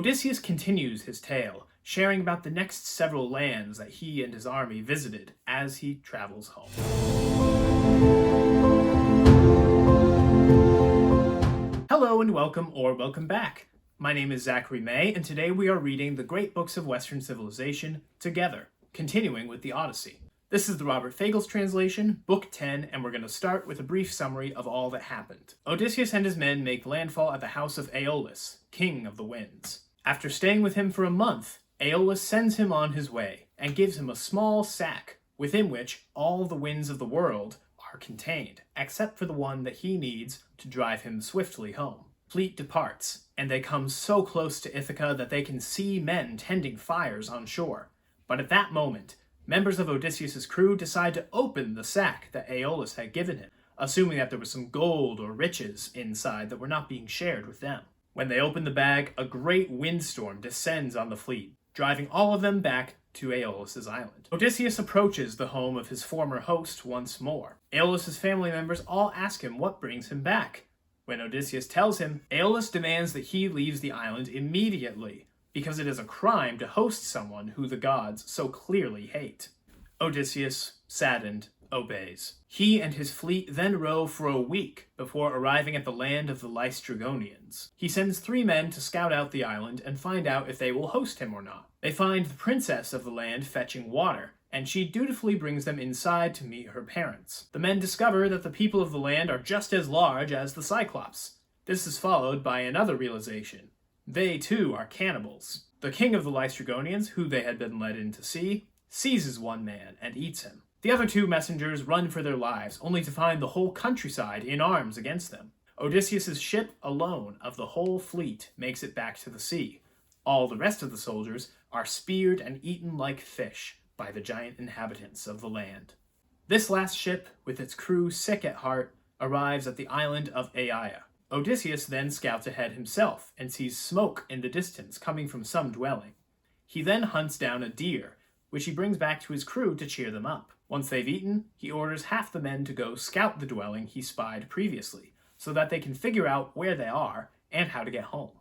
Odysseus continues his tale, sharing about the next several lands that he and his army visited as he travels home. Hello and welcome back. My name is Zachary May, and today we are reading the great books of Western civilization together, continuing with the Odyssey. This is the Robert Fagles translation, Book 10, and we're going to start with a brief summary of all that happened. Odysseus and his men make landfall at the house of Aeolus, king of the winds. After staying with him for a month, Aeolus sends him on his way and gives him a small sack within which all the winds of the world are contained, except for the one that he needs to drive him swiftly home. Fleet departs, and they come so close to Ithaca that they can see men tending fires on shore. But at that moment, members of Odysseus' crew decide to open the sack that Aeolus had given him, assuming that there was some gold or riches inside that were not being shared with them. When they open the bag, a great windstorm descends on the fleet, driving all of them back to Aeolus' island. Odysseus approaches the home of his former host once more. Aeolus' family members all ask him what brings him back. When Odysseus tells him, Aeolus demands that he leaves the island immediately, because it is a crime to host someone who the gods so clearly hate. Odysseus, saddened, obeys. He and his fleet then row for a week before arriving at the land of the Laestrygonians. He sends 3 men to scout out the island and find out if they will host him or not. They find the princess of the land fetching water, and she dutifully brings them inside to meet her parents. The men discover that the people of the land are just as large as the Cyclops. This is followed by another realization. They, too, are cannibals. The king of the Laestrygonians, who they had been led in to see, seizes one man and eats him. The other 2 messengers run for their lives, only to find the whole countryside in arms against them. Odysseus' ship alone of the whole fleet makes it back to the sea. All the rest of the soldiers are speared and eaten like fish by the giant inhabitants of the land. This last ship, with its crew sick at heart, arrives at the island of Aeaea. Odysseus then scouts ahead himself and sees smoke in the distance coming from some dwelling. He then hunts down a deer, which he brings back to his crew to cheer them up. Once they've eaten, he orders half the men to go scout the dwelling he spied previously, so that they can figure out where they are and how to get home.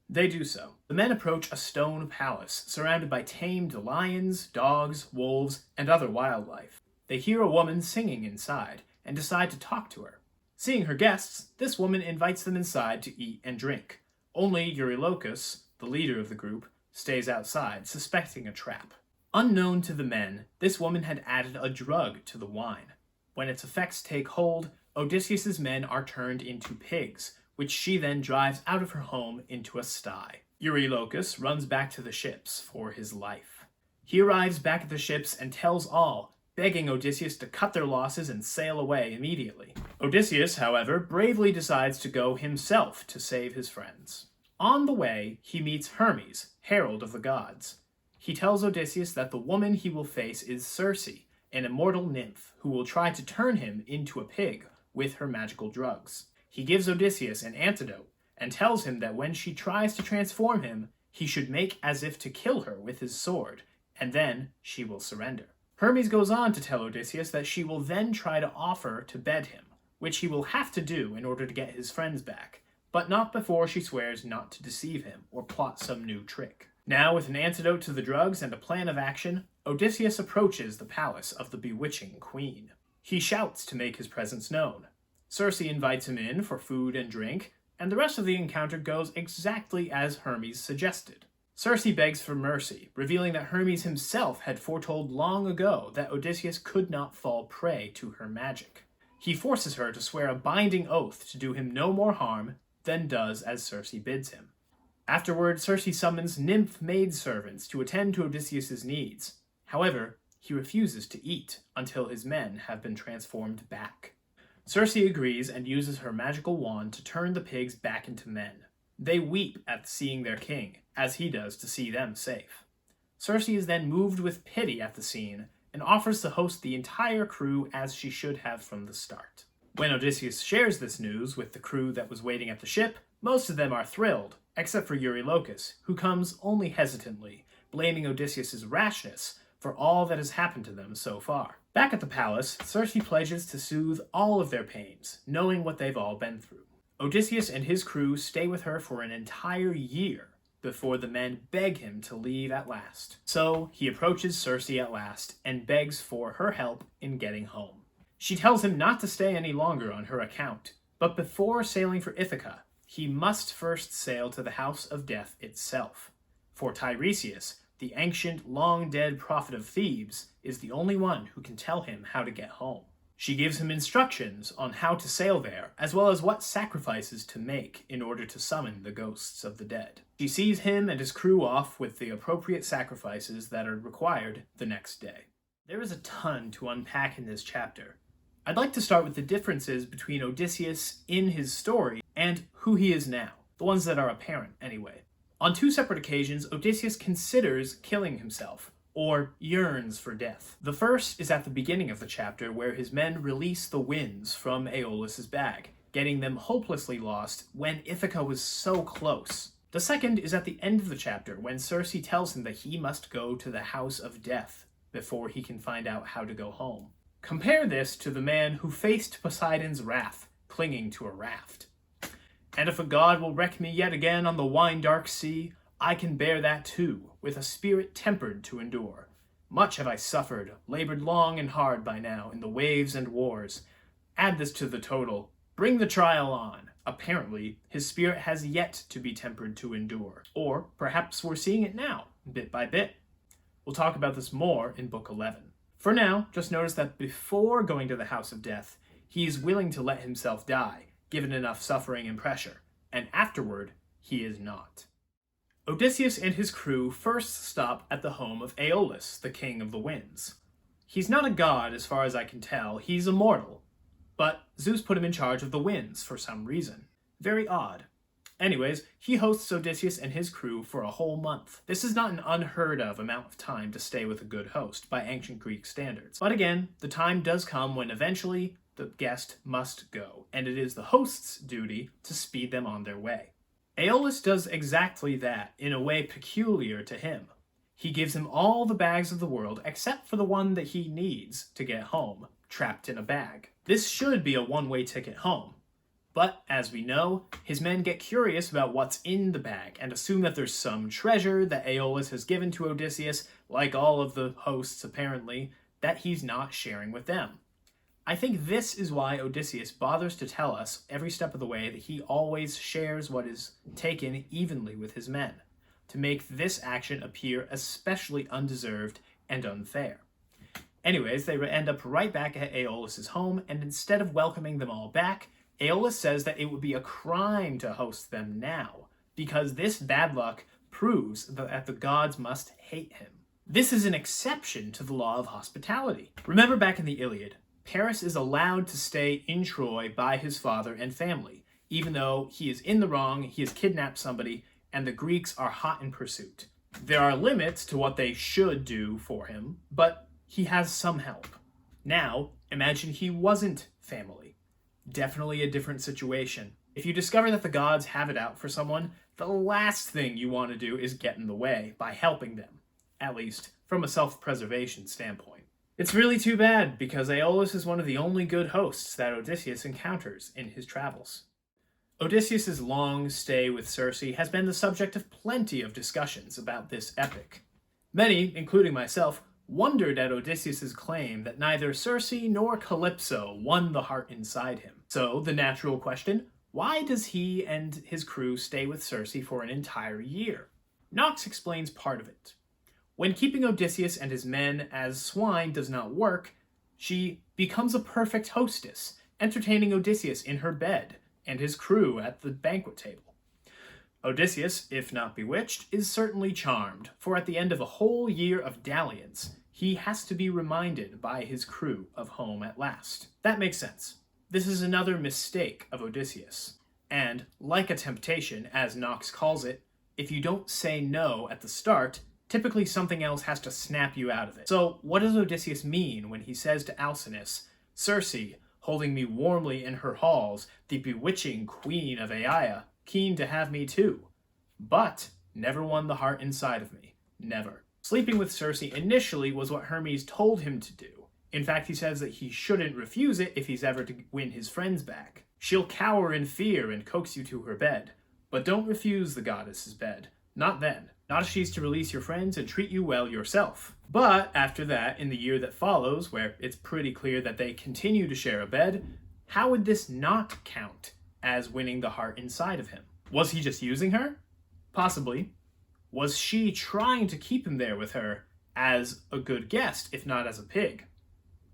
They do so. The men approach a stone palace surrounded by tamed lions, dogs, wolves, and other wildlife. They hear a woman singing inside and decide to talk to her. Seeing her guests, this woman invites them inside to eat and drink. Only Eurylochus, the leader of the group, stays outside, suspecting a trap. Unknown to the men, this woman had added a drug to the wine. When its effects take hold, Odysseus' men are turned into pigs, which she then drives out of her home into a sty. Eurylochus runs back to the ships for his life. He arrives back at the ships and tells all, begging Odysseus to cut their losses and sail away immediately. Odysseus, however, bravely decides to go himself to save his friends. On the way, he meets Hermes, herald of the gods. He tells Odysseus that the woman he will face is Circe, an immortal nymph who will try to turn him into a pig with her magical drugs. He gives Odysseus an antidote and tells him that when she tries to transform him, he should make as if to kill her with his sword, and then she will surrender. Hermes goes on to tell Odysseus that she will then try to offer to bed him, which he will have to do in order to get his friends back, but not before she swears not to deceive him or plot some new trick. Now, with an antidote to the drugs and a plan of action, Odysseus approaches the palace of the bewitching queen. He shouts to make his presence known. Circe invites him in for food and drink, and the rest of the encounter goes exactly as Hermes suggested. Circe begs for mercy, revealing that Hermes himself had foretold long ago that Odysseus could not fall prey to her magic. He forces her to swear a binding oath to do him no more harm, then does as Circe bids him. Afterward, Circe summons nymph maidservants to attend to Odysseus' needs. However, he refuses to eat until his men have been transformed back. Circe agrees and uses her magical wand to turn the pigs back into men. They weep at seeing their king, as he does to see them safe. Circe is then moved with pity at the scene and offers to host the entire crew as she should have from the start. When Odysseus shares this news with the crew that was waiting at the ship, most of them are thrilled, except for Eurylochus, who comes only hesitantly, blaming Odysseus' rashness for all that has happened to them so far. Back at the palace, Circe pledges to soothe all of their pains, knowing what they've all been through. Odysseus and his crew stay with her for an entire year, before the men beg him to leave at last. So he approaches Circe at last and begs for her help in getting home. She tells him not to stay any longer on her account, but before sailing for Ithaca, he must first sail to the house of death itself. For Tiresias, the ancient, long-dead prophet of Thebes, is the only one who can tell him how to get home. She gives him instructions on how to sail there, as well as what sacrifices to make in order to summon the ghosts of the dead. She sees him and his crew off with the appropriate sacrifices that are required the next day. There is a ton to unpack in this chapter. I'd like to start with the differences between Odysseus in his story and who he is now, the ones that are apparent anyway. On 2 separate occasions, Odysseus considers killing himself, or yearns for death. The first is at the beginning of the chapter, where his men release the winds from Aeolus' bag, getting them hopelessly lost when Ithaca was so close. The second is at the end of the chapter, when Circe tells him that he must go to the house of death before he can find out how to go home. Compare this to the man who faced Poseidon's wrath, clinging to a raft. And if a god will wreck me yet again on the wine-dark sea, I can bear that too, with a spirit tempered to endure. Much have I suffered, labored long and hard by now in the waves and wars. Add this to the total. Bring the trial on. Apparently, his spirit has yet to be tempered to endure. Or perhaps we're seeing it now, bit by bit. We'll talk about this more in Book 11. For now, just notice that before going to the house of death, he is willing to let himself die, given enough suffering and pressure, and afterward, he is not. Odysseus and his crew first stop at the home of Aeolus, the king of the winds. He's not a god as far as I can tell, he's a mortal, but Zeus put him in charge of the winds for some reason. Very odd. Anyways, he hosts Odysseus and his crew for a whole month. This is not an unheard of amount of time to stay with a good host by ancient Greek standards. But again, the time does come when eventually the guest must go, and it is the host's duty to speed them on their way. Aeolus does exactly that in a way peculiar to him. He gives him all the bags of the world except for the one that he needs to get home, trapped in a bag. This should be a one-way ticket home. But, as we know, his men get curious about what's in the bag and assume that there's some treasure that Aeolus has given to Odysseus, like all of the hosts apparently, that he's not sharing with them. I think this is why Odysseus bothers to tell us every step of the way that he always shares what is taken evenly with his men, to make this action appear especially undeserved and unfair. Anyways, they end up right back at Aeolus' home, and instead of welcoming them all back, Aeolus says that it would be a crime to host them now, because this bad luck proves that the gods must hate him. This is an exception to the law of hospitality. Remember back in the Iliad, Paris is allowed to stay in Troy by his father and family, even though he is in the wrong, he has kidnapped somebody, and the Greeks are hot in pursuit. There are limits to what they should do for him, but he has some help. Now, imagine he wasn't family. Definitely a different situation. If you discover that the gods have it out for someone, the last thing you want to do is get in the way by helping them, at least from a self-preservation standpoint. It's really too bad, because Aeolus is one of the only good hosts that Odysseus encounters in his travels. Odysseus' long stay with Circe has been the subject of plenty of discussions about this epic. Many, including myself, wondered at Odysseus' claim that neither Circe nor Calypso won the heart inside him. So, the natural question, why does he and his crew stay with Circe for an entire year? Knox explains part of it. When keeping Odysseus and his men as swine does not work, she becomes a perfect hostess, entertaining Odysseus in her bed and his crew at the banquet table. Odysseus, if not bewitched, is certainly charmed, for at the end of a whole year of dalliance, he has to be reminded by his crew of home at last. That makes sense. This is another mistake of Odysseus. And, like a temptation, as Knox calls it, if you don't say no at the start, typically something else has to snap you out of it. So, what does Odysseus mean when he says to Alcinous, "Circe, holding me warmly in her halls, the bewitching queen of Aeaea, keen to have me too, but never won the heart inside of me. Never." Sleeping with Circe initially was what Hermes told him to do. In fact, he says that he shouldn't refuse it if he's ever to win his friends back. She'll cower in fear and coax you to her bed, but don't refuse the goddess's bed. Not then. Not if she's to release your friends and treat you well yourself. But after that, in the year that follows, where it's pretty clear that they continue to share a bed, how would this not count as winning the heart inside of him? Was he just using her? Possibly. Was she trying to keep him there with her as a good guest, if not as a pig?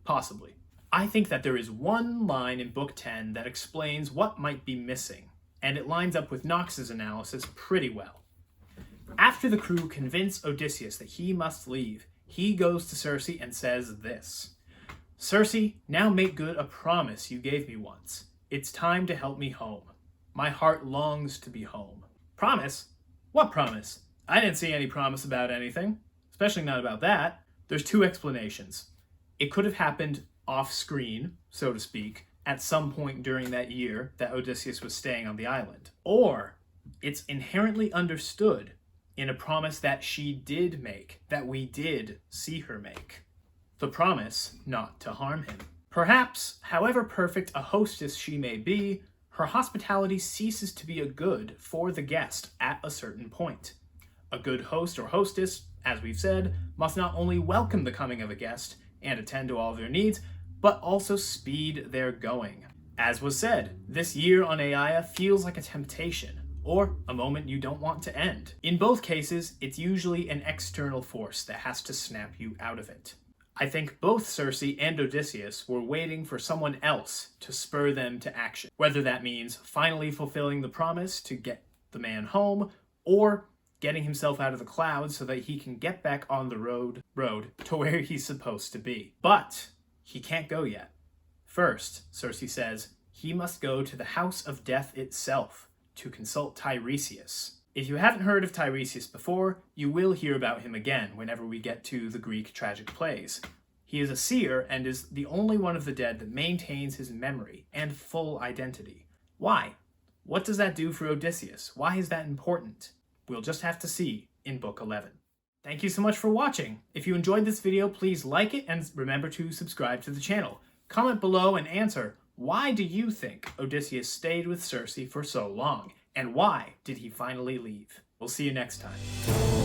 Possibly. I think that there is one line in Book 10 that explains what might be missing, and it lines up with Knox's analysis pretty well. After the crew convince Odysseus that he must leave, he goes to Circe and says this: "Circe, now make good a promise you gave me once. It's time to help me home. My heart longs to be home." Promise? What promise? I didn't see any promise about anything, especially not about that. There's two explanations. It could have happened off-screen, so to speak, at some point during that year that Odysseus was staying on the island. Or it's inherently understood in a promise that she did make, that we did see her make. The promise not to harm him. Perhaps, however perfect a hostess she may be, her hospitality ceases to be a good for the guest at a certain point. A good host or hostess, as we've said, must not only welcome the coming of a guest and attend to all of their needs, but also speed their going. As was said, this year on Aia feels like a temptation, or a moment you don't want to end. In both cases, it's usually an external force that has to snap you out of it. I think both Circe and Odysseus were waiting for someone else to spur them to action, whether that means finally fulfilling the promise to get the man home, or getting himself out of the clouds so that he can get back on the road to where he's supposed to be. But he can't go yet. First, Circe says, he must go to the house of death itself to consult Tiresias. If you haven't heard of Tiresias before, you will hear about him again whenever we get to the Greek tragic plays. He is a seer and is the only one of the dead that maintains his memory and full identity. Why? What does that do for Odysseus? Why is that important? We'll just have to see in Book 11. Thank you so much for watching. If you enjoyed this video, please like it and remember to subscribe to the channel. Comment below and answer, why do you think Odysseus stayed with Circe for so long? And why did he finally leave? We'll see you next time.